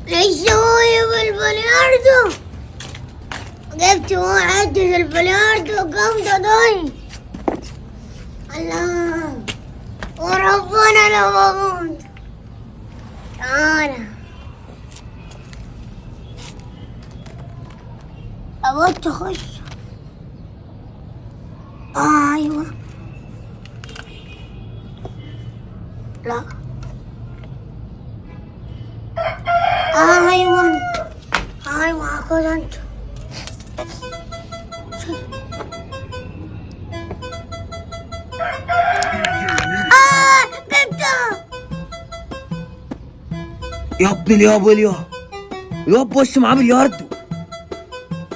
ليش هواية بالبلياردو؟ جبت واحد البلياردو قمت ضاي. الله وربنا لو بموت. تعالى أبغى تخش. أيوة لا أيوة أيوة خذ أنت. جبتها يا ابن اليابا بص معاه بلياردو.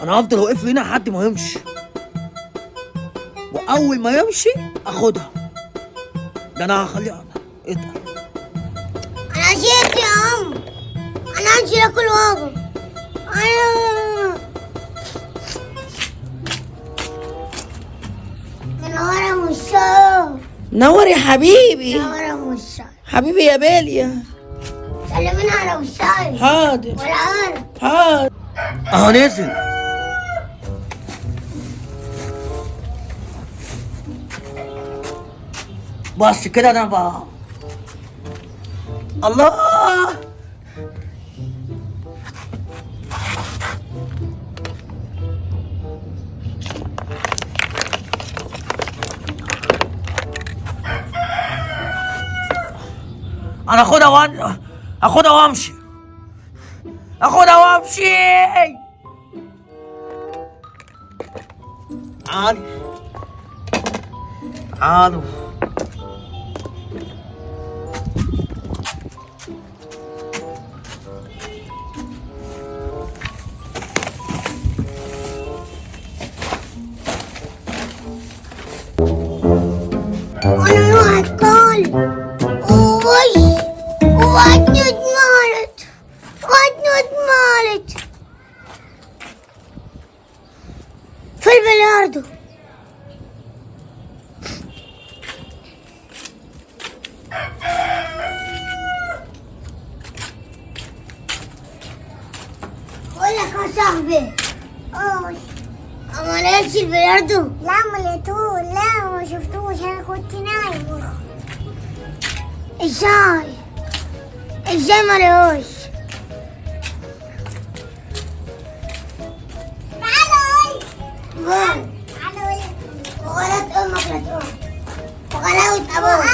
انا هفضل واقف هنا لحد ما يمشي، واول ما يمشي اخدها. ده انا هخليها اتقل. أنا جيت يا عم، أنا أمشي لكل واقع. من ورا مشاور. نور يا حبيبي. من ورا مشاور حبيبي يا بيليا. سلمنا على مشاور حاضر والعارف. حاضر. اهو نزل. بس كده انا بقى. الله انا اخدها وامشي. تعالوا أنا أكل وأجنود مالت في البلياردو. أقولك يا صاحبي ما لقيتش البلياردو. لا ما لقيتوش، لا ما شفتوش، انا كنت نايم. ازاي ما لقيتوش؟ تعالوا وغلط امك لا تقوم وغلاوة ابوك.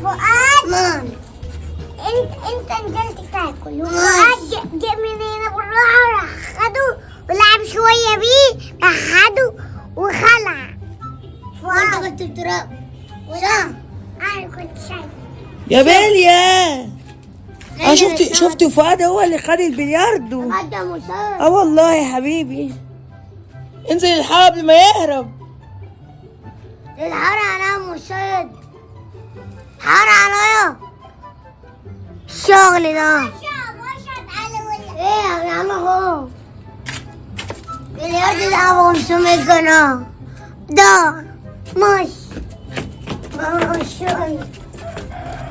فؤاد مان انت نزلت تاكل وفؤاد جه من هنا بالراحة راح خده ولعب شوية بيه راح خده وخلع. وانت كنت بتراقب صح؟ انا كنت شايفه يا بيليا. شفت فؤاد هو اللي خد البلياردو. اه والله يا حبيبي. انزل الحق قبل ما يهرب. الحارة على مشاهد. حارة عليا الشغل ده. ايه يا عم اهو البلياردو ده ابو 500 جنيه ده. ماشي